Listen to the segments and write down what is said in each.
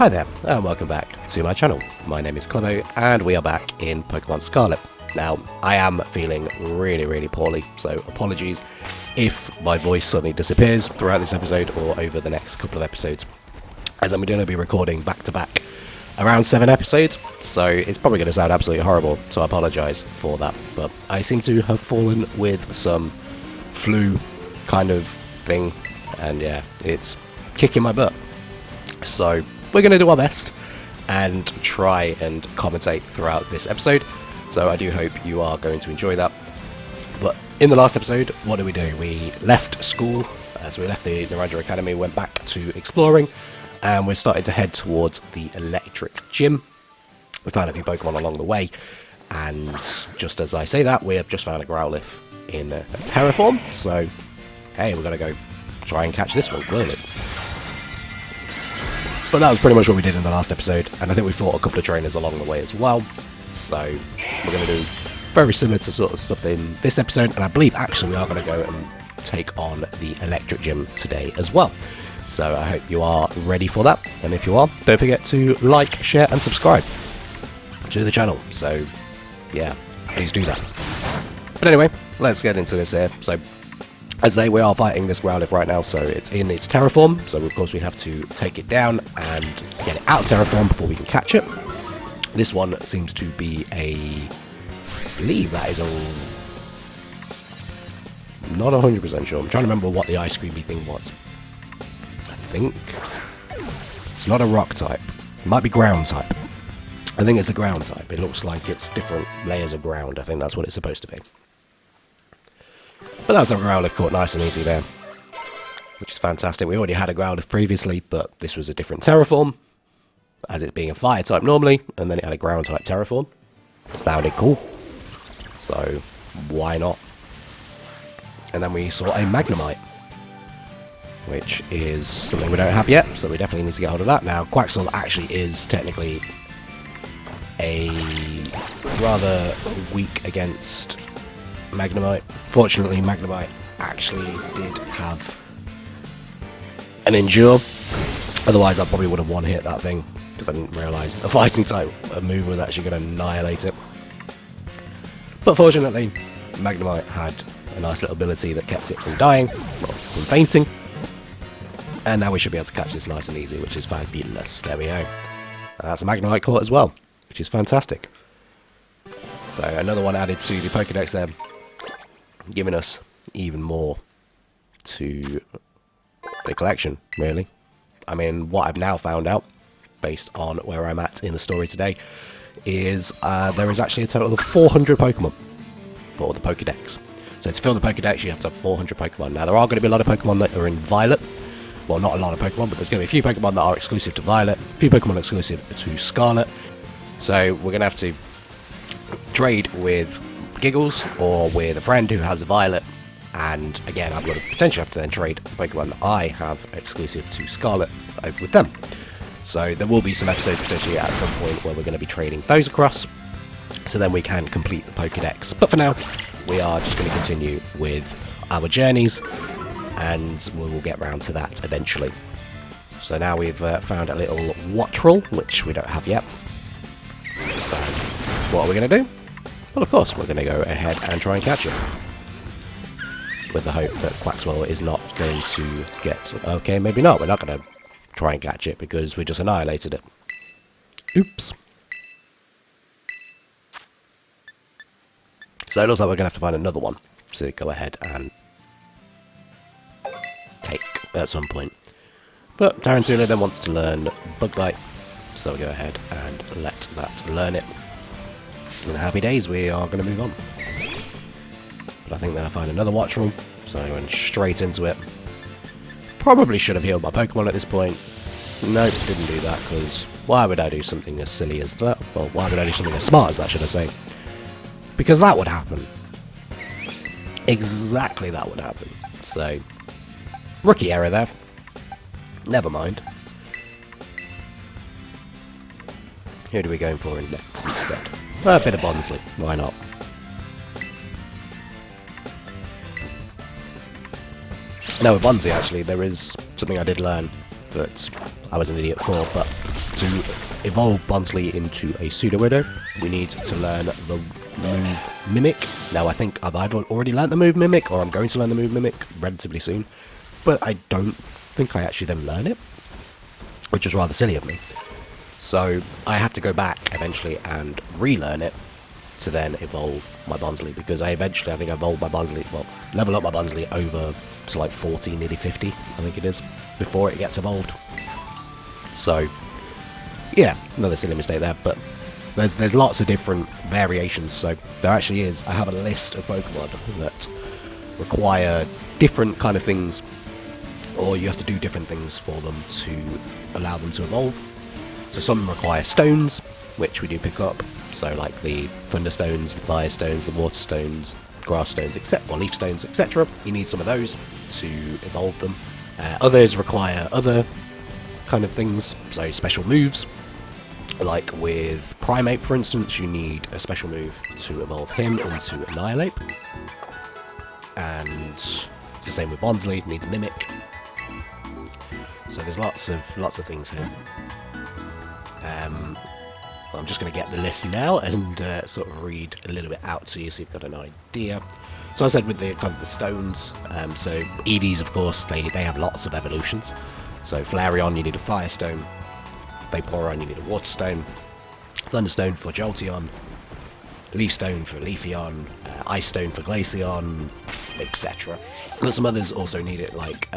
Hi there, and welcome back to my channel. My name is Klebo, and we are back in Pokemon Scarlet. Now, I am feeling really poorly, so apologies if my voice suddenly disappears throughout this episode or over the next couple of episodes, as I'm going to be recording back-to-back around 7 episodes, so it's probably going to sound absolutely horrible, so I apologise for that. But I seem to have fallen with some flu kind of thing, and yeah, it's kicking my butt. So we're going to do our best and try and commentate throughout this episode, so I do hope you are going to enjoy that. But in the last episode, what did we do? We left school, so we left the Naranja Academy, went back to exploring, and we're starting to head towards the electric gym. We found a few Pokemon along the way, and just as I say that, we have just found a Growlithe in a Terra form, so hey, we're going to go try and catch this one, clearly. But that was pretty much what we did in the last episode, and I think we fought a couple of trainers along the way as well, so we're going to do very similar to sort of stuff in this episode, and I believe actually we are going to go and take on the electric gym today as well. So I hope you are ready for that, and if you are, don't forget to like, share and subscribe to the channel. So yeah, please do that. But anyway, let's get into this here. So as I say, we are fighting this Growlithe right now, so it's in its Terra form, so of course we have to take it down and get it out of Terra form before we can catch it. This one seems to be I believe that is not 100% sure. I'm trying to remember what the ice creamy thing was. I think it's not a rock type. It might be ground type. I think it's the ground type. It looks like it's different layers of ground. I think that's what it's supposed to be. But that's the Growlithe caught nice and easy there, which is fantastic. We already had a Growlithe previously, but this was a different Terra form, as it's being a fire type normally, and then it had a ground type Terra form. Sounded cool, so why not? And then we saw a Magnemite, which is something we don't have yet, so we definitely need to get hold of that. Now, Quaxwell actually is technically a rather weak against Magnemite. Fortunately, Magnemite actually did have an Endure, otherwise I probably would have one-hit that thing, because I didn't realise the fighting type move was actually going to annihilate it. But fortunately, Magnemite had a nice little ability that kept it from dying, well, from fainting, and now we should be able to catch this nice and easy, which is fabulous. There we go. That's a Magnemite caught as well, which is fantastic. So another one added to the Pokédex there, giving us even more to the collection, really. I mean, what I've now found out, based on where I'm at in the story today, is there is actually a total of 400 Pokemon for the Pokédex. So to fill the Pokédex, you have to have 400 Pokemon. Now, there are going to be a lot of Pokemon that are in Violet. Well, not a lot of Pokemon, but there's going to be a few Pokemon that are exclusive to Violet, a few Pokemon exclusive to Scarlet. So we're going to have to trade with Giggles or with a friend who has a Violet, and again I'm going to potentially have to then trade the Pokemon that I have exclusive to Scarlet over with them. So there will be some episodes potentially at some point where we're going to be trading those across, so then we can complete the Pokédex. But for now, we are just going to continue with our journeys, and we will get round to that eventually. So now we've found a little Wattrel, which we don't have yet. So what are we going to do? Well, of course, we're going to go ahead and try and catch it, with the hope that Quaxwell is not going to get... Okay, maybe not. We're not going to try and catch it because we just annihilated it. Oops. So it looks like we're going to have to find another one to go ahead and take at some point. But Tarantula then wants to learn Bug Bite, so we'll go ahead and let that learn it. And happy days, we are going to move on. But I think then I find another Wattrel, so I went straight into it. Probably should have healed my Pokemon at this point. Nope, didn't do that, because why would I do something as silly as that? Well, why would I do something as smart as that, should I say? Because that would happen. Exactly that would happen. So, rookie error there. Never mind. Who do we go for next instead? A bit of Bonsly, why not? Now with Bonsly, actually, there is something I did learn that I was an idiot for, but to evolve Bonsley into a Pseudo-Widow, we need to learn the move Mimic. Now, I think I've either already learned the move Mimic, or I'm going to learn the move Mimic relatively soon, but I don't think I actually then learn it, which is rather silly of me. So I have to go back eventually and relearn it to then evolve my Bonsley, because I think I evolved my Bonsley, well, level up my Bonsley over to like 40, nearly 50, I think it is, before it gets evolved. So, yeah, another silly mistake there, but there's lots of different variations, so there actually is. I have a list of Pokemon that require different kind of things, or you have to do different things for them to allow them to evolve. So some require stones, which we do pick up, so like the Thunder Stones, the Fire Stones, the Water Stones, Grass Stones, or Leaf Stones, etc. You need some of those to evolve them. Others require other kind of things, so special moves. Like with Primate, for instance, you need a special move to evolve him into Annihilate. And it's the same with Bonsley, needs Mimic. So there's lots of things here. I'm just going to get the list now and sort of read a little bit out to you so you've got an idea. So I said with the kind of the stones, so Eevees, of course, they have lots of evolutions. So Flareon, you need a Fire Stone. Vaporeon, you need a Water Stone. Thunderstone for Jolteon. Leaf Stone for Leafeon. Ice Stone for Glaceon, etc. But some others also need it, like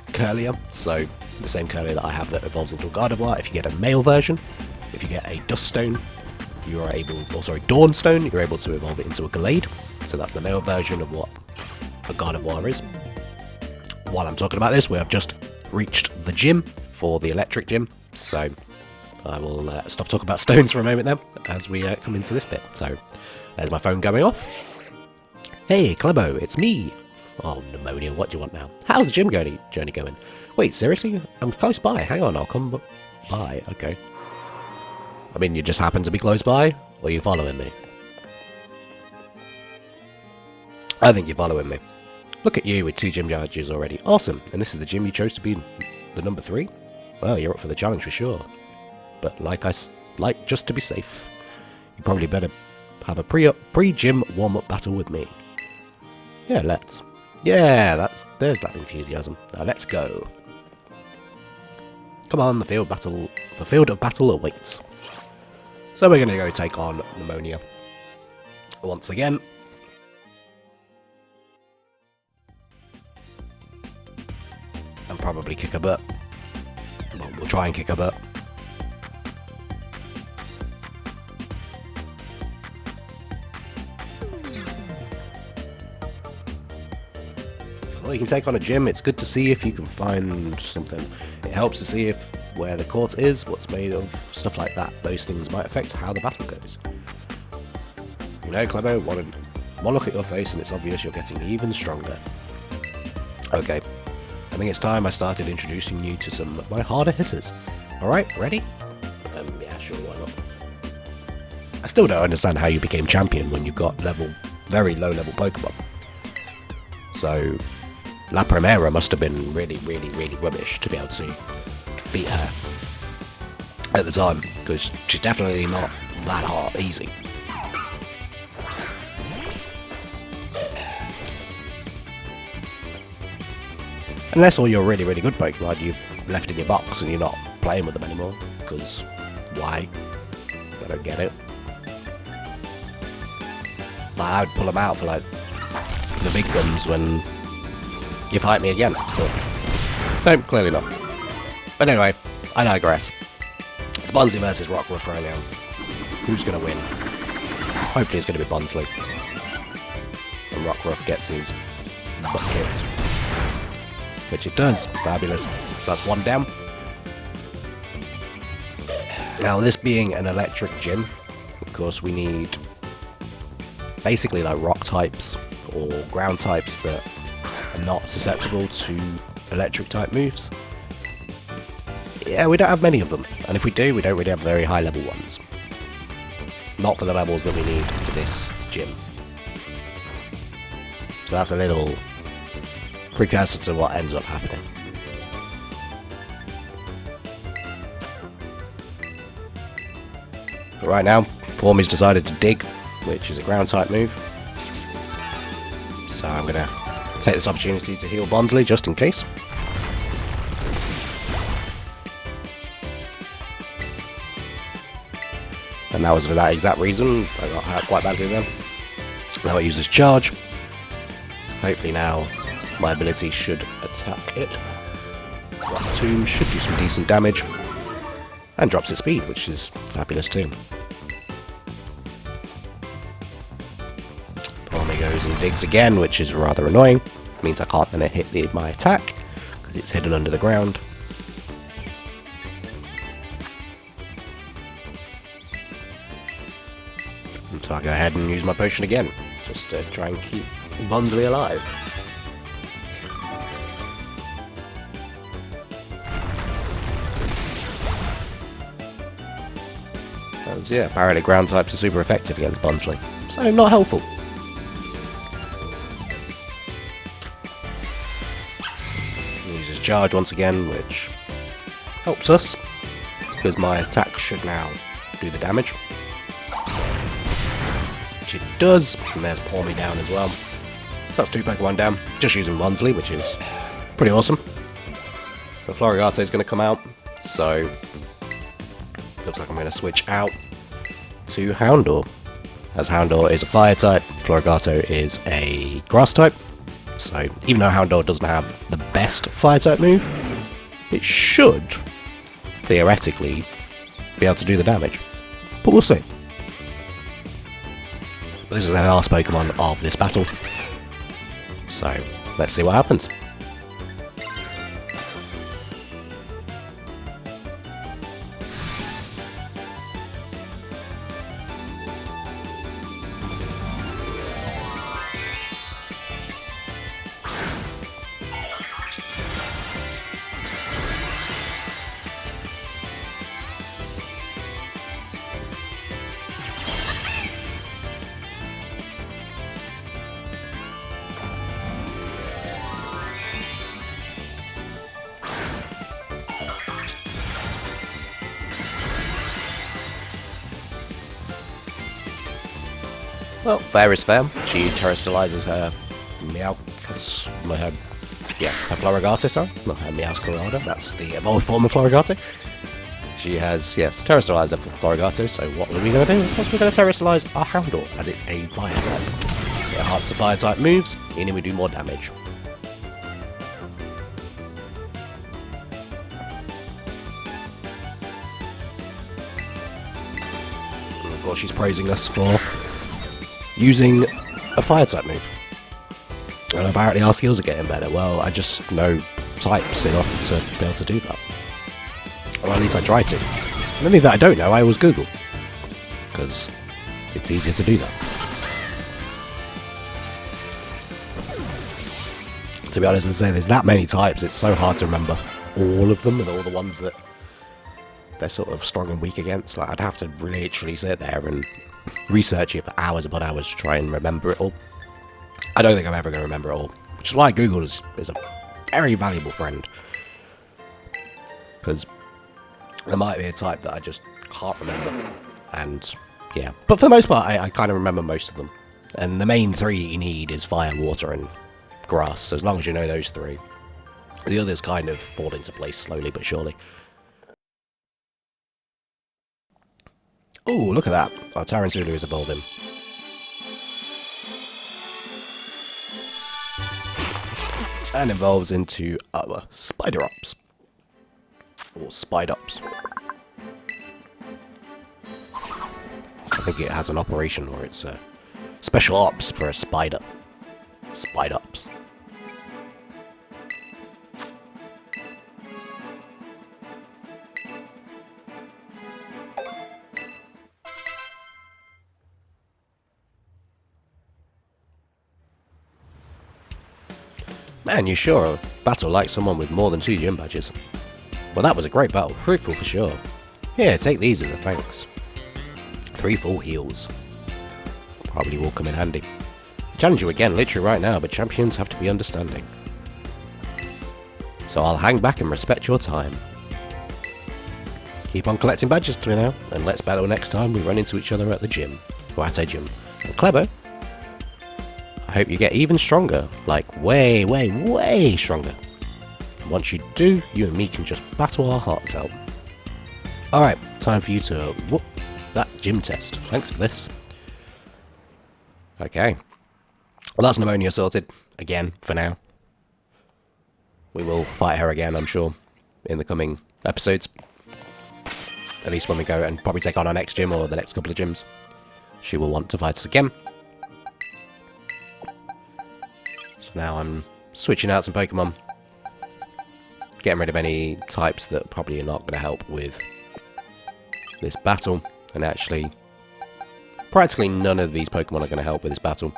Curlier. So the same Curlier that I have that evolves into a Gardevoir. If you get a male version, if you get a Dust Stone, you are able, Dawn Stone, you're able to evolve it into a Gallade. So that's the male version of what a Gardevoir is. While I'm talking about this, we have just reached the gym for the electric gym. So I will stop talking about stones for a moment then, as we come into this bit. So there's my phone going off. Hey, Klebo, it's me. Oh, pneumonia, what do you want now? How's the gym journey going? Wait, seriously? I'm close by. Hang on, I'll come by. Okay. I mean, you just happen to be close by, or are you following me? I think you're following me. Look at you with 2 gym charges already. Awesome. And this is the gym you chose to be the number 3? Well, you're up for the challenge for sure. But just to be safe, you probably better have a pre-gym warm-up battle with me. Yeah, let's. Yeah, there's that enthusiasm. Now let's go. Come on, the field of battle awaits. So we're gonna go take on Pneumonia once again. And probably kick a butt. Well, we'll try and kick a butt. Well, you can take on a gym. It's good to see if you can find something. It helps to see where the court is, what's made of, stuff like that. Those things might affect how the battle goes. You know, Klebo, one look at your face and it's obvious you're getting even stronger. Okay, I think it's time I started introducing you to some of my harder hitters. Alright, ready? Yeah, sure, why not? I still don't understand how you became champion when you got very low level Pokemon. So, La Primera must have been really, really, really rubbish to be able to beat her at the time, because she's definitely not that hard, easy. Unless all your really, really good Pokemon you've left in your box and you're not playing with them anymore, because why? I don't get it. Like, I would pull them out for like the big guns when you fight me again, but no, clearly not. But anyway, I digress. It's Bonsley versus Rockruff right now. Who's going to win? Hopefully it's going to be Bonsley. And Rockruff gets his butt kicked. Which it does. Fabulous. So that's 1 down. Now, this being an electric gym, of course we need basically like rock types or ground types that are not susceptible to electric type moves. Yeah, we don't have many of them, and if we do, we don't really have very high level ones. Not for the levels that we need for this gym. So that's a little precursor to what ends up happening. But right now, Pormy's decided to dig, which is a ground type move. So I'm going to take this opportunity to heal Bonsly just in case. And that was for that exact reason. I got hurt quite badly then. Now it uses charge. Hopefully now my ability should attack it. Rock Tomb should do some decent damage. And drops its speed, which is fabulous too. Pormy goes and digs again, which is rather annoying. Means I can't then hit my attack, because it's hidden under the ground. So I go ahead and use my potion again, just to try and keep Bonsly alive. Because, yeah, apparently ground types are super effective against Bonsly, so not helpful. Uses charge once again, which helps us, because my attack should now do the damage. Which it does, and there's Pormy down as well. So that's 2 Pokemon down, just using Bonsly, which is pretty awesome. But Floragato is going to come out, so looks like I'm going to switch out to Houndour. As Houndour is a fire type, Floragato is a grass type. So even though Houndour doesn't have the best fire type move, it should theoretically be able to do the damage. But we'll see. But this is the last Pokemon of this battle. So let's see what happens. Well, fair is fair. She terrestrializes her her Floragato, sorry. Not her Meowscarada, that's the evolved form of Floragato. She has, yes, terrestrialized her Floragato, so what are we going to do? Of course we're going to terrestrialize our Houndour, as it's a fire type. It enhances the fire type moves, meaning we do more damage. And of course she's praising us for using a fire type move. And apparently our skills are getting better. Well, I just know types enough to be able to do that. Or at least I try to. And anything that I don't know, I always Google. Because it's easier to do that. To be honest, as I say, there's that many types, it's so hard to remember all of them and all the ones that they're sort of strong and weak against. Like, I'd have to really literally sit there and research it for hours upon hours to try and remember it all. I don't think I'm ever going to remember it all, which is why Google is a very valuable friend. Because there might be a type that I just can't remember, and yeah. But for the most part, I kind of remember most of them. And the main 3 you need is fire, water, and grass. So as long as you know those 3, the others kind of fall into place slowly but surely. Oh, look at that. Our Tarantula is evolving. And evolves into our Spider-Ops. Or Spidops. I think it has an operation where it's a special ops for a spider. Spidops. Man, you sure battle like someone with more than 2 gym badges. Well, that was a great battle, fruitful for sure. Here, take these as a thanks. 3 full heals. Probably will come in handy. Challenge you again literally right now, but champions have to be understanding. So I'll hang back and respect your time. keep on collecting badges to now, and let's battle next time we run into each other at the gym, or at a gym. And Klebo, I hope you get even stronger, like way, way, way stronger. And once you do, you and me can just battle our hearts out. Alright, time for you to whoop that gym test. Thanks for this. Okay. Well, that's pneumonia sorted. Again, for now. We will fight her again, I'm sure, in the coming episodes. At least when we go and probably take on our next gym or the next couple of gyms. She will want to fight us again. So now I'm switching out some Pokemon. Getting rid of any types that probably are not going to help with this battle. And actually, practically none of these Pokemon are going to help with this battle.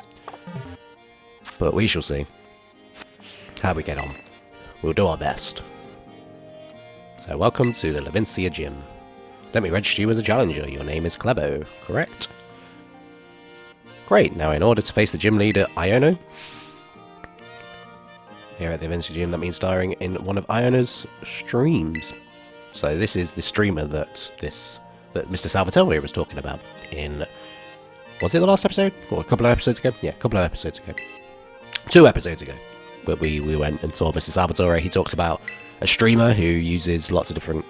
But we shall see how we get on. We'll do our best. So welcome to the Levincia Gym. Let me register you as a challenger. Your name is Klebo, correct? Great, now in order to face the gym leader, Iono. Here at the Levincia Gym, that means starring in one of Iono's streams. So this is the streamer that Mr. Salvatore was talking about in... Was it the last episode? Or a couple of episodes ago? Yeah, a couple of episodes ago. 2 episodes ago. But we went and saw Mr. Salvatore. He talks about a streamer who uses lots of different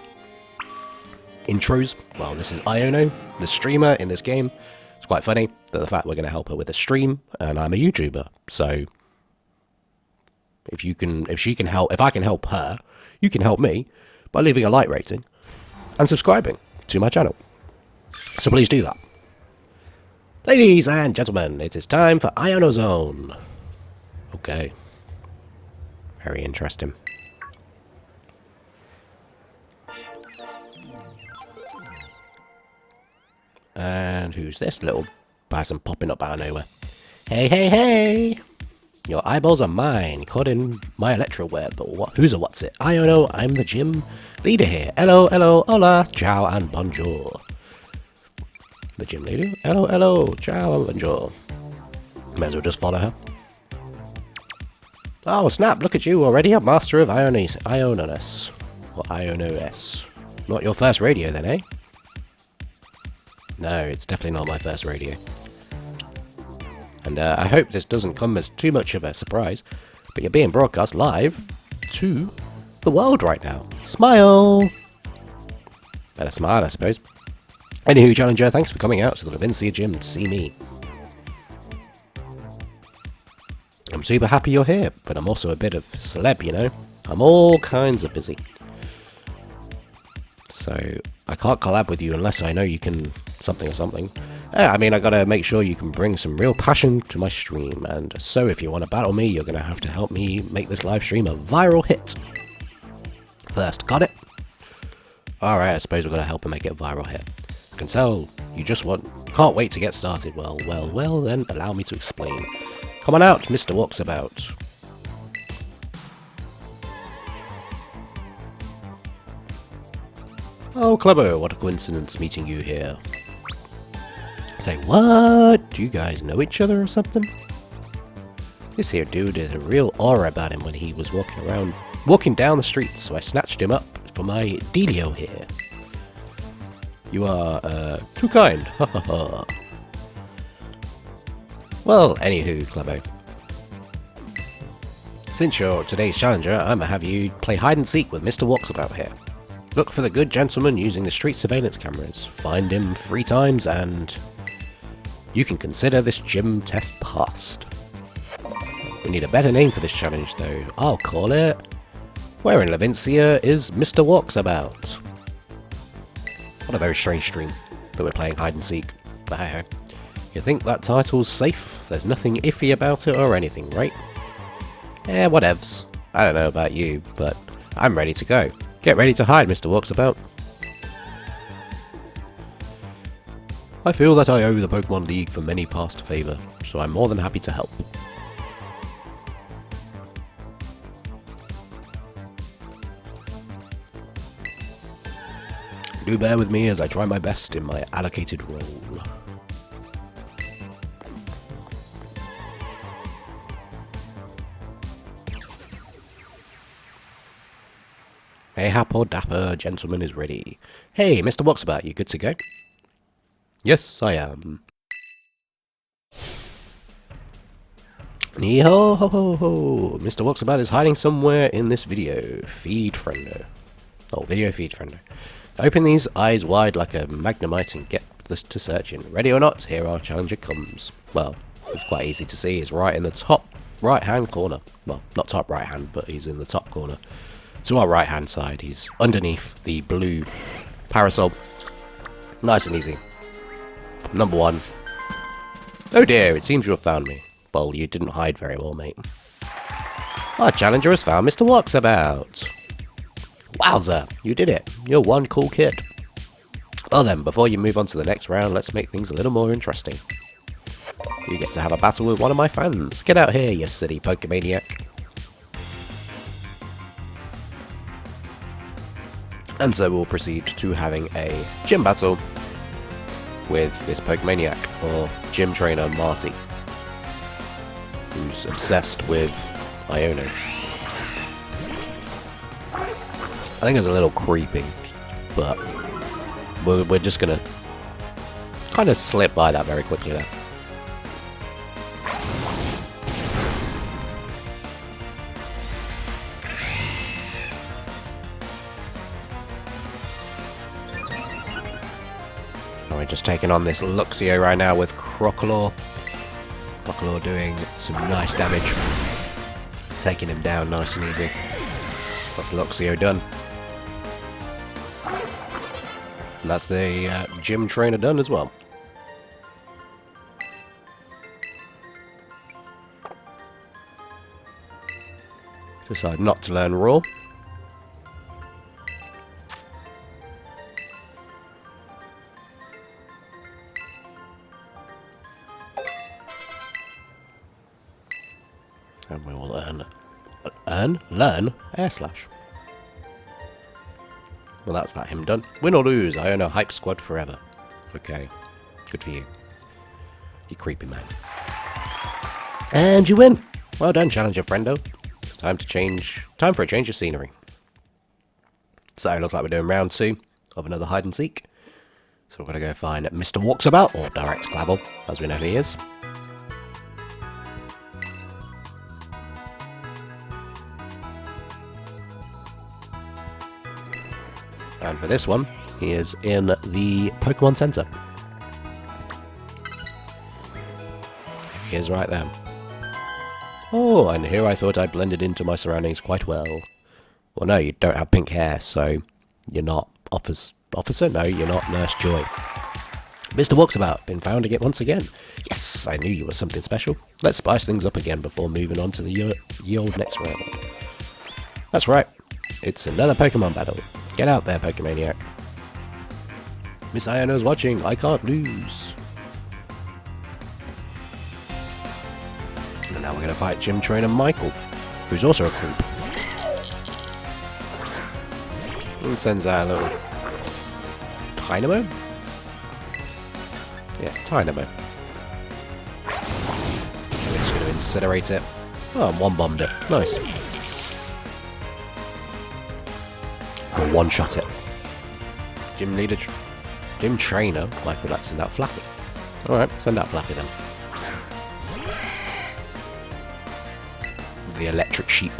intros. Well, this is Iono, the streamer in this game. It's quite funny that the fact we're going to help her with a stream, and I'm a YouTuber. So if I can help her, you can help me by leaving a like rating and subscribing to my channel. So please do that. Ladies and gentlemen, it is time for Iono Zone. Okay. Very interesting. And who's this little person popping up out of nowhere? Hey, hey, hey! Your eyeballs are mine, caught in my electro web. But who's a what's it? I don't know, I'm the gym leader here. Hello, hello, hola, ciao, and bonjour. The gym leader? Hello, hello, ciao, and bonjour. May as well just follow her. Oh, snap, look at you, already a master of Ionos. Or Ionos. Not your first radio then, eh? No, it's definitely not my first radio. And I hope this doesn't come as too much of a surprise, but you're being broadcast live to the world right now. Smile! Better smile, I suppose. Anywho, Challenger, thanks for coming out to the Levincia Gym to see me. I'm super happy you're here, but I'm also a bit of celeb, you know? I'm all kinds of busy. So, I can't collab with you unless I know you can something or something. I mean, I gotta make sure you can bring some real passion to my stream, and so if you want to battle me, you're gonna have to help me make this live stream a viral hit. First, got it? Alright, I suppose we're gonna help him make it a viral hit. I can tell you just can't wait to get started. Well, then allow me to explain. Come on out, Mr. Walksabout. Oh, Klebo, what a coincidence meeting you here. Say, what? Do you guys know each other or something? This here dude had a real aura about him when he was walking down the street, so I snatched him up for my dealio here. You are, too kind, ha ha ha. Well, anywho, Klebo. Since you're today's challenger, I'ma have you play hide and seek with Mr. Walksabout here. Look for the good gentleman using the street surveillance cameras. Find him 3 times and you can consider this gym test passed. We need a better name for this challenge though. I'll call it Where in Levincia is Mr. Walksabout? What a very strange stream that we're playing hide and seek. But hey ho. You think that title's safe? There's nothing iffy about it or anything, right? Eh, whatevs. I don't know about you, but I'm ready to go. Get ready to hide, Mr. Walksabout. I feel that I owe the Pokemon League for many past favour, so I'm more than happy to help. Do bear with me as I try my best in my allocated role. Mayhap or dapper gentleman is ready. Hey, Mr. Walksabout, you good to go? Yes, I am. Yo ho ho ho! Mr. Walksabout is hiding somewhere in this video feed friendo. Oh, video feed friendo. Open these eyes wide like a magnemite and get this to searching. Ready or not, here our challenger comes. Well, it's quite easy to see. He's right in the top right hand corner. Well, not top right hand, but he's in the top corner. To our right hand side, he's underneath the blue parasol. Nice and easy. Number 1. Oh dear, it seems you have found me. Well, you didn't hide very well, mate. Our challenger has found Mr. Walksabout. Wowza, you did it. You're one cool kid. Well then, before you move on to the next round, let's make things a little more interesting. You get to have a battle with one of my fans. Get out here, you silly Pokemaniac. And so we'll proceed to having a gym battle with this Pokemaniac, or gym trainer Marty, who's obsessed with Iono. I think it's a little creepy, but we're just gonna kind of slip by that very quickly there. We're just taking on this Luxio right now with Crocodile. Crocodile doing some nice damage. Taking him down nice and easy. That's Luxio done. And that's the gym trainer done as well. Decide not to learn Raw. And we will learn Air Slash. Well, that's that him done. Win or lose, I own a hype squad forever. Okay, good for you. You creepy man. And you win. Well done, challenger friendo. It's time for a change of scenery. So it looks like we're doing round 2 of another hide and seek. So we're gonna go find Mr. Walksabout, or Direct Klebo, as we know who he is. And for this one, he is in the Pokemon Center. He is right there. Oh, and here I thought I blended into my surroundings quite well. Well, no, you don't have pink hair, so you're not Officer? No, you're not Nurse Joy. Mr. Walksabout, been found again once again. Yes, I knew you were something special. Let's spice things up again before moving on to the old next round. That's right, it's another Pokemon battle. Get out there, Pokemaniac. Miss Iono's watching, I can't lose. And now we're going to fight Gym Trainer Michael, who's also a creep. And sends out a little Dynamo? Yeah, Dynamo. We're just going to incinerate it. Oh, one-bombed it. Nice. Or one-shot it. Gym Trainer Michael, let's send out Flappy. Alright, send out Flappy then. The electric sheep.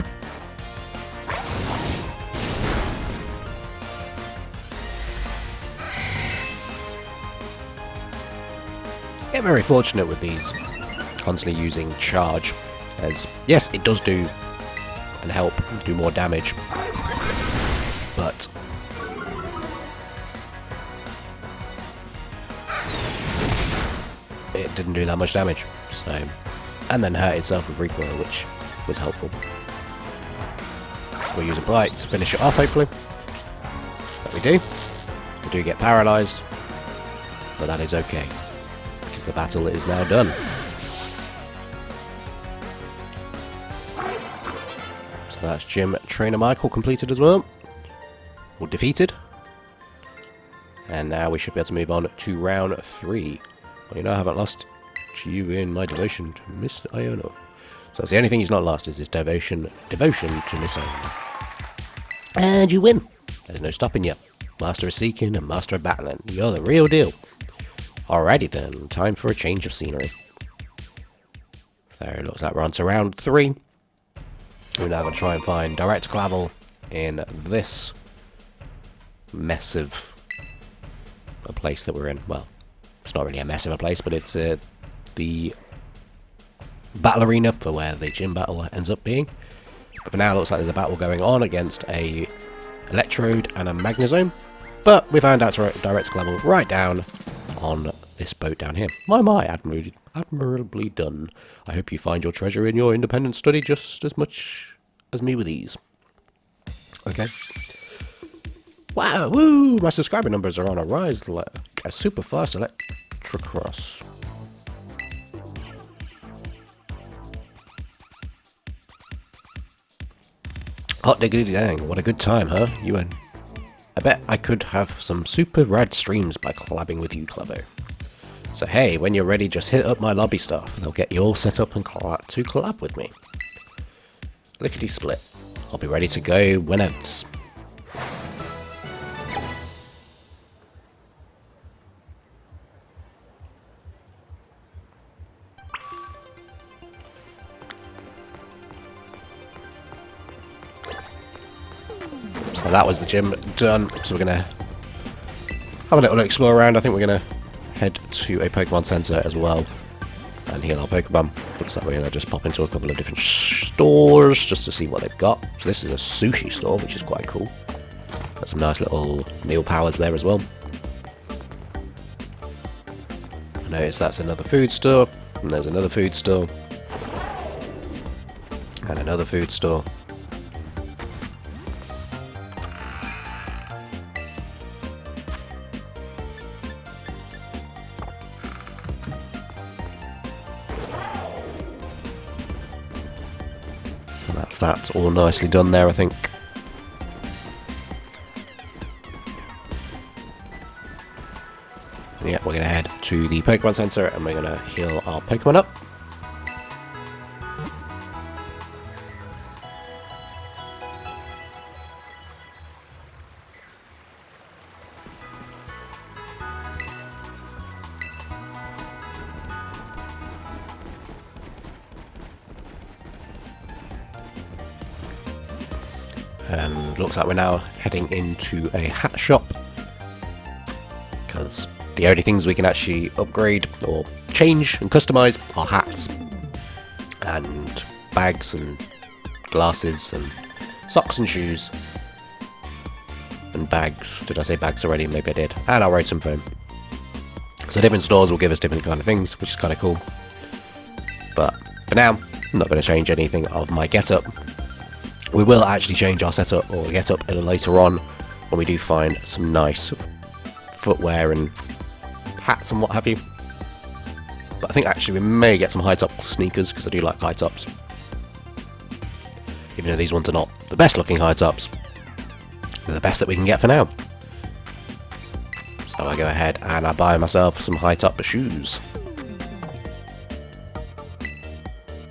Get very fortunate with these, constantly using charge, as yes, it does do and help do more damage, but it didn't do that much damage. So, and then hurt itself with recoil, which was helpful. We'll use a bite to finish it off, hopefully. But we do. We do get paralysed, but that is okay. The battle is now done. So that's Gym Trainer Michael completed as well. Or defeated. And now we should be able to move on to round 3. Well, you know I haven't lost to you in my devotion to Miss Iono. So that's the only thing he's not lost is his devotion to Miss Iono. And you win. There's no stopping you. Master of seeking and master of battling. You're the real deal. Alrighty then, time for a change of scenery. So it looks like we're on to round 3. We're now going to try and find direct Klebo in this mess of a place that we're in. Well, it's not really a mess of a place, but it's the battle arena for where the gym battle ends up being. But for now, it looks like there's a battle going on against a Electrode and a Magnezone. But we found out direct Klebo right down on this boat down here. My, admirably done. I hope you find your treasure in your independent study just as much as me with ease. Okay. Wow, woo! My subscriber numbers are on a rise like a super fast electrocross. Hot diggity dang, what a good time, huh? You and I bet I could have some super rad streams by collabing with you, Klebo. So hey, when you're ready, just hit up my lobby staff. They'll get you all set up and to collab with me. Lickety split. I'll be ready to go whenever. So that was the gym done. So we're gonna have a little explore around. I think we're gonna head to a Pokemon Center as well and heal our Pokemon. Looks like we're gonna just pop into a couple of different stores just to see what they've got. So this is a sushi store, which is quite cool. Got some nice little meal powers there as well. I notice that's another food store, and there's another food store, and another food store. That's all nicely done there, I think. Yeah, we're going to head to the Pokemon Center and we're going to heal our Pokemon up. And looks like we're now heading into a hat shop, because the only things we can actually upgrade or change and customize are hats and bags and glasses and socks and shoes and bags. Did I say bags already? Maybe I did. And our item phone. So different stores will give us different kind of things, which is kind of cool. But for now, I'm not going to change anything of my getup. We will actually change our setup or getup later on when we do find some nice footwear and hats and what have you. But I think actually we may get some high top sneakers, because I do like high tops. Even though these ones are not the best looking high tops, they're the best that we can get for now. So I go ahead and I buy myself some high top shoes.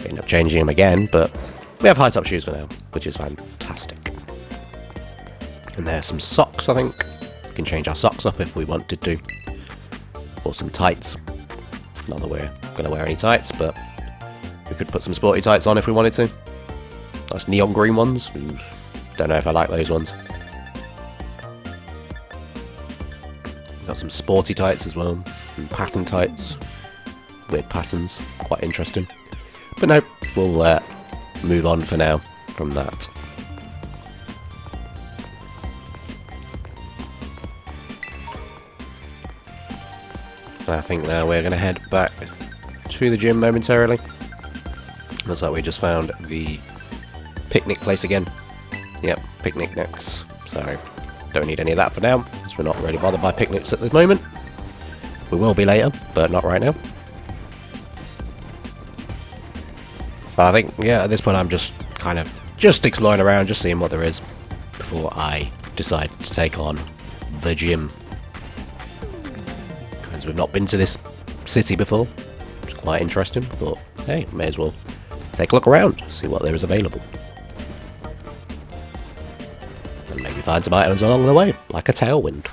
End up changing them again, but we have high top shoes for now, which is fantastic. And there's some socks, I think. We can change our socks up if we wanted to. Or some tights. Not that we're going to wear any tights, but we could put some sporty tights on if we wanted to. Nice neon green ones. Don't know if I like those ones. Got some sporty tights as well. And pattern tights. Weird patterns. Quite interesting. But no, we'll move on for now from that. And I think now we're going to head back to the gym momentarily. Looks like we just found the picnic place again. Yep, picnic next. So don't need any of that for now, because we're not really bothered by picnics at the moment. We will be later, but not right now. So I think, yeah, at this point I'm just kind of exploring around, just seeing what there is before I decide to take on the gym. Because we've not been to this city before. It's quite interesting. Thought, hey, may as well take a look around, see what there is available. And maybe find some items along the way, like a tailwind.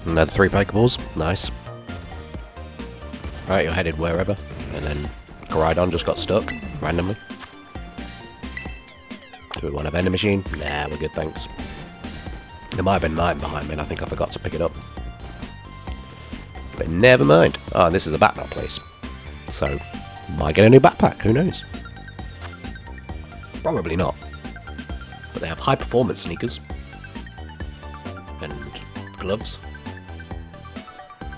Another 3 Pokeballs, nice. Right, you're headed wherever, and then Koraidon just got stuck, randomly. Do we want a vending machine? Nah, we're good, thanks. There might have been 9 behind me, and I think I forgot to pick it up. But never mind. Oh, and this is a backpack place. So, might get a new backpack, who knows? Probably not. But they have high performance sneakers. And gloves.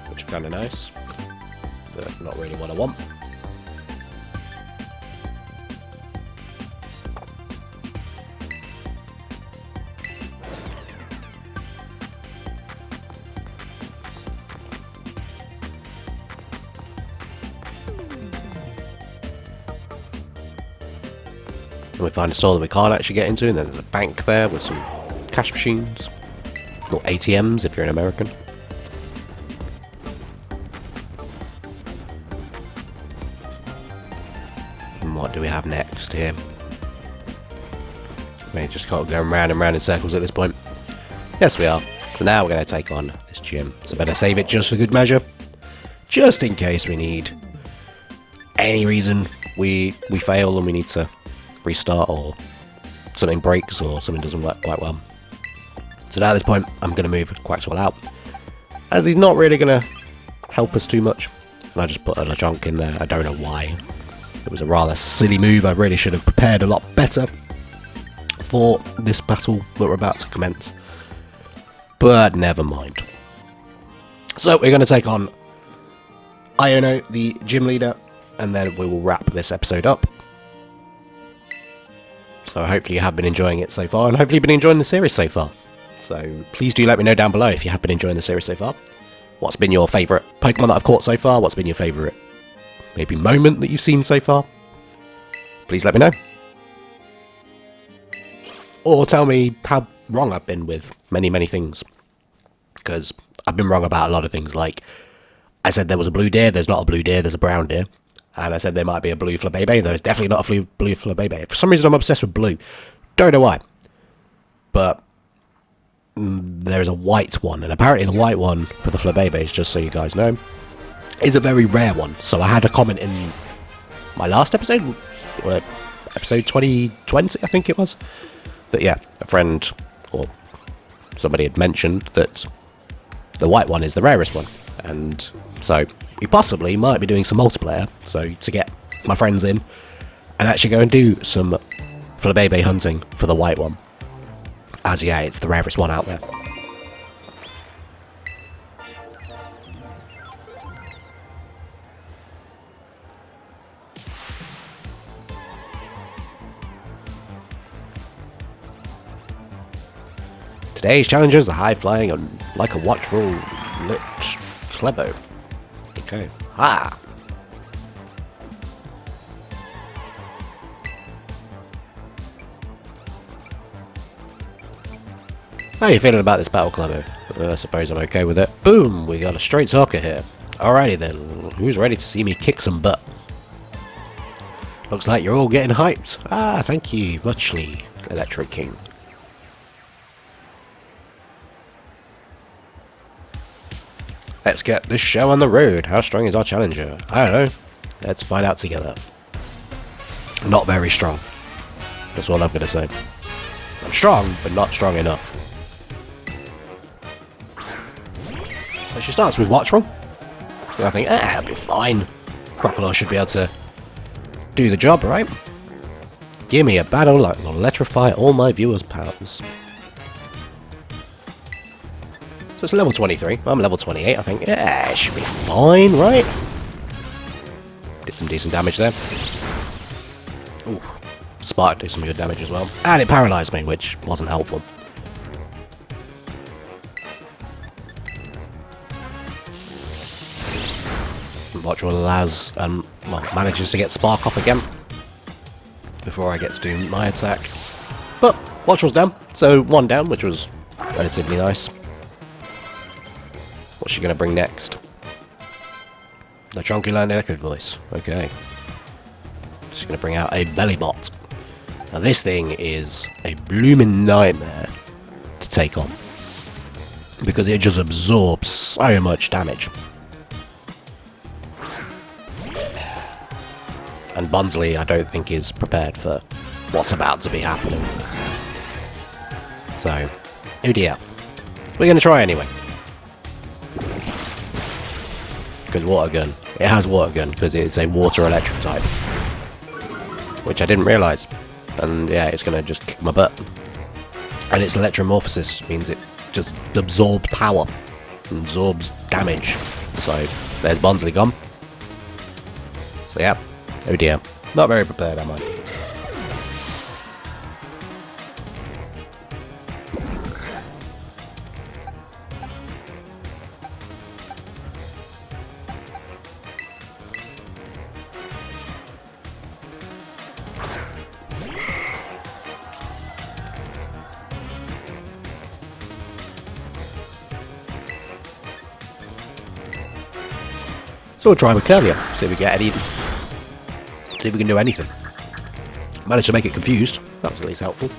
Which are kind of nice. But not really what I want. And we find a store that we can't actually get into, and then there's a bank there with some cash machines. Or ATMs if you're an American. And what do we have next here? We just can't go round and round in circles at this point. Yes, we are. So now we're going to take on this gym. So better save it just for good measure. Just in case we need any reason we fail and we need to restart, or something breaks, or something doesn't work quite well. So now at this point, I'm going to move Quaxwell out, as he's not really going to help us too much. And I just put a Lechonk in there. I don't know why. It was a rather silly move. I really should have prepared a lot better for this battle that we're about to commence. But never mind. So we're going to take on Iono, the gym leader, and then we will wrap this episode up. So hopefully you have been enjoying it so far, and hopefully you've been enjoying the series so far. So please do let me know down below if you have been enjoying the series so far. What's been your favourite Pokemon that I've caught so far? What's been your favourite, maybe, moment that you've seen so far? Please let me know. Or tell me how wrong I've been with many, many things. Because I've been wrong about a lot of things, like I said there was a blue deer, there's not a blue deer, there's a brown deer. And I said there might be a blue Flabébé, there's definitely not a blue Flabébé. For some reason I'm obsessed with blue. Don't know why. But there's a white one, and apparently the white one for the Flabébés, just so you guys know, is a very rare one. So I had a comment in my last episode, or episode 2020 I think it was, that yeah, a friend or somebody had mentioned that the white one is the rarest one. And so we possibly might be doing some multiplayer, so to get my friends in and actually go and do some Flabébé hunting for the white one, as yeah, it's the rarest one out there. Today's challengers are high-flying and like a watchful lit Klebo. Okay. Ah! How are you feeling about this battle, Klebo? I suppose I'm okay with it. Boom! We got a straight talker here. Alrighty then, who's ready to see me kick some butt? Looks like you're all getting hyped. Ah, thank you, muchly, Electric King. Let's get this show on the road. How strong is our challenger? I don't know. Let's find out together. Not very strong. That's all I'm going to say. I'm strong, but not strong enough. So she starts with Watchful. So I think, I'll be fine. Crocodile should be able to do the job, right? Give me a battle like will electrify all my viewers' pals. So it's level 23. I'm level 28, I think. Yeah, it should be fine, right? Did some decent damage there. Ooh. Spark did some good damage as well. And it paralysed me, which wasn't helpful. Watchful allows, well, manages to get Spark off again before I get to do my attack. But Watchful's down, so one down, which was relatively nice. What's she going to bring next? The chunky learned liquid voice. Okay. She's going to bring out a Bellybot. Now this thing is a blooming nightmare to take on, because it just absorbs so much damage. And Bunsley, I don't think, is prepared for what's about to be happening. So, oh dear. We're going to try anyway. Because water gun. It has water gun, because it's a water electric type. Which I didn't realise. And yeah, it's going to just kick my butt. And its electromorphosis means it just absorbs power. Absorbs damage. So, there's Bunsley gone. So yeah. Oh dear. Not very prepared, am I? So we'll try with Curlier, see if we get any. See if we can do anything. Managed to make it confused. That was at least helpful.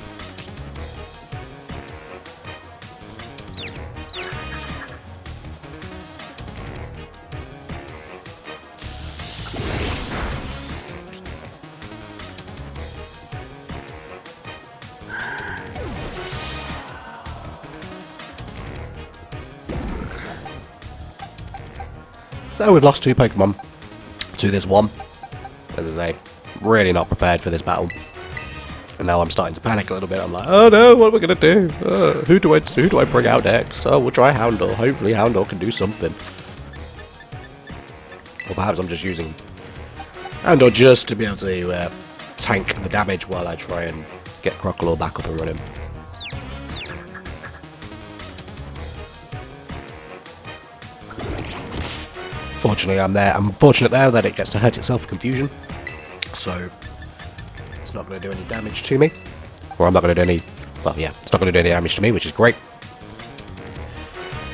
So we've lost 2 Pokemon to this one. As I say, really not prepared for this battle. And now I'm starting to panic a little bit. I'm like, oh no, what am I going to do? Who do I bring out next? Oh, we'll try Houndour. Hopefully Houndour can do something. Or perhaps I'm just using Houndour just to be able to tank the damage while I try and get Crocodile back up and running. Fortunately, I'm fortunate there that it gets to hurt itself with confusion. So, it's not going to do any damage to me. Or I'm not going to do any... Well, yeah, it's not going to do any damage to me, which is great.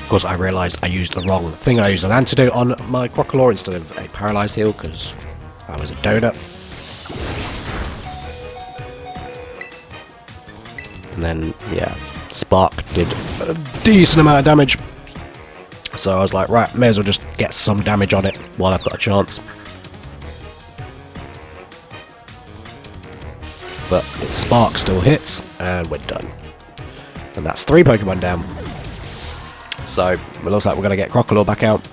Of course, I realised I used the wrong thing. I used an antidote on my Crocodile instead of a Paralysed heal, because I was a donut. And then, yeah, Spark did a decent amount of damage. So I was like, right, may as well just get some damage on it while I've got a chance. But its Spark still hits, and we're done. And that's 3 Pokemon down. So it looks like we're going to get Crocodile back out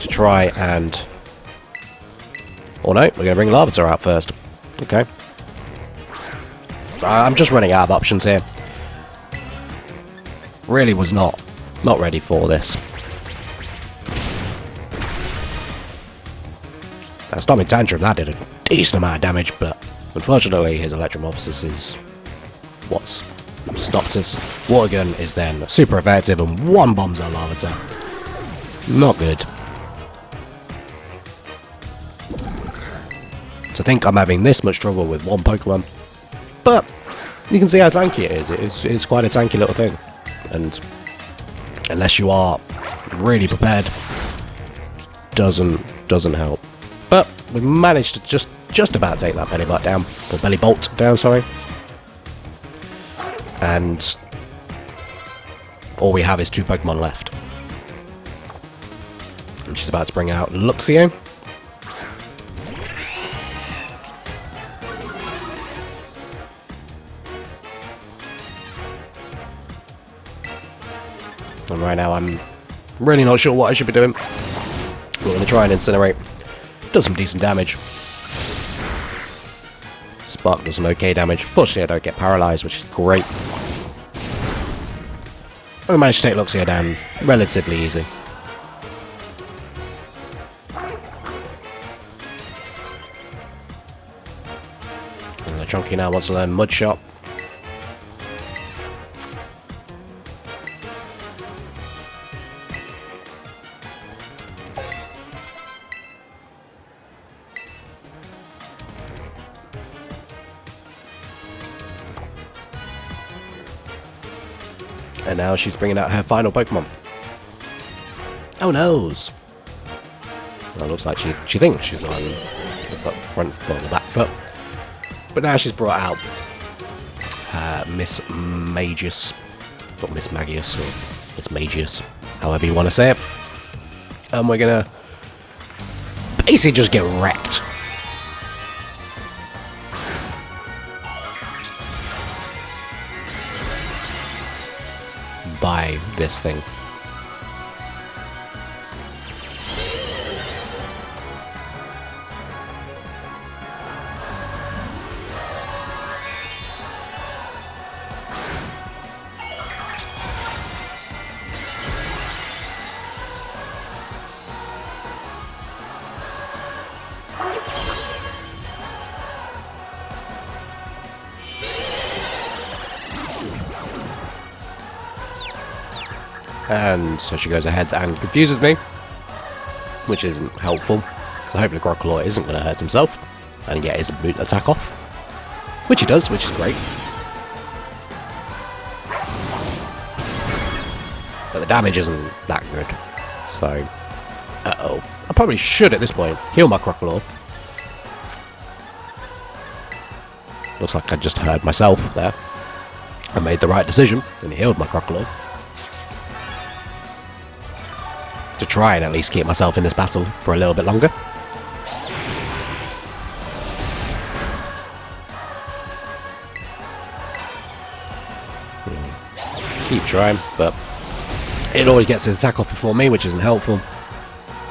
to try and... Oh no, we're going to bring Larvitar out first. Okay. So I'm just running out of options here. Really was not ready for this. That Stormy Tantrum, that did a decent amount of damage, but unfortunately his Electromorphosis is what's stopped us. Water Gun is then super effective and one bombs our Larvitar. Not good. To think I'm having this much trouble with one Pokemon. But you can see how tanky it is. It's quite a tanky little thing. And unless you are really prepared, doesn't help. But we managed to just about take that Bellybolt down. Or Bellybolt down, sorry. And all we have is 2 Pokemon left. And she's about to bring out Luxio. And right now I'm really not sure what I should be doing. We're going to try and Incinerate. Does some decent damage. Spark does some okay damage. Fortunately I don't get paralysed, which is great. We managed to take Luxio down relatively easy. And the Chunky now wants to learn Mud Shot. And now she's bringing out her final Pokemon. Oh noes! Well, it looks like she thinks she's on the front foot, the back foot. But now she's brought out Miss Magius, or Miss Magius, or Miss Magius, however you want to say it. And we're gonna basically just get wrecked. By this thing. And so she goes ahead and confuses me, which isn't helpful. So hopefully Crocodile isn't going to hurt himself and get his boot attack off, which he does, which is great. But the damage isn't that good. So, I probably should at this point heal my Crocodile. Looks like I just heard myself there. I made the right decision and healed my Crocodile. To try and at least keep myself in this battle for a little bit longer. Keep trying, but it always gets his attack off before me, which isn't helpful.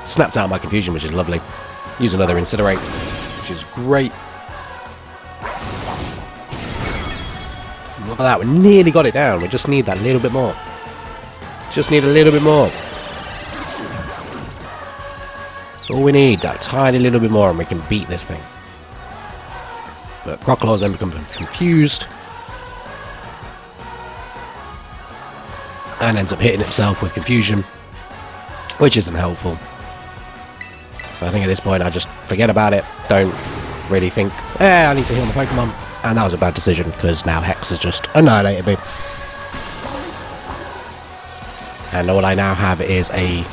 Snapped out my confusion, which is lovely. Use another Incinerate, which is great. Look at that, we nearly got it down. We just need that little bit more. Just need a little bit more. That's all we need, that tiny little bit more, and we can beat this thing. But Crocodile's then becomes confused. And ends up hitting himself with confusion, which isn't helpful. So I think at this point I just forget about it, don't really think, I need to heal my Pokemon. And that was a bad decision, because now Hex has just annihilated me. And all I now have is a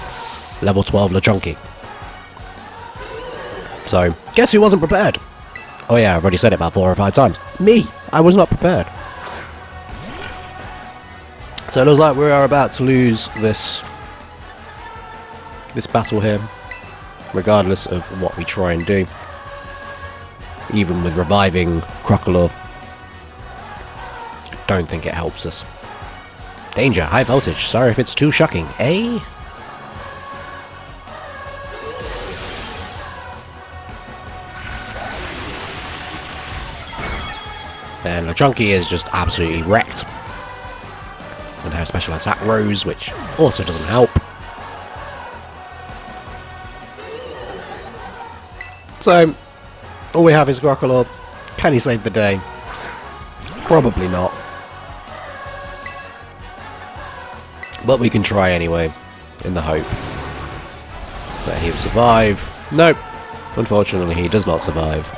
level 12 Lechonky. So, guess who wasn't prepared? Oh yeah, I've already said it about 4 or 5 times. Me! I was not prepared. So it looks like we are about to lose this battle here, regardless of what we try and do. Even with reviving Crocodile, I don't think it helps us. Danger, high voltage. Sorry if it's too shocking, eh? And Lechonky is just absolutely wrecked. And her special attack rose, which also doesn't help. So, all we have is Crocodile. Can he save the day? Probably not. But we can try anyway, in the hope that he'll survive. Nope. Unfortunately, he does not survive.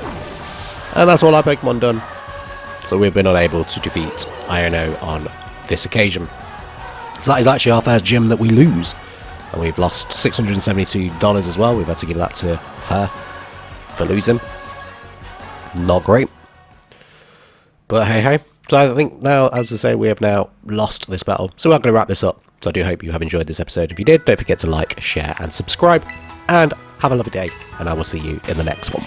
And that's all our Pokemon done. So we've been unable to defeat Iono on this occasion. So that is actually our first gym that we lose. And we've lost $672 as well. We've had to give that to her for losing. Not great. But hey hey. So I think now, as I say, we have now lost this battle. So we're going to wrap this up. So I do hope you have enjoyed this episode. If you did, don't forget to like, share and subscribe. And have a lovely day. And I will see you in the next one.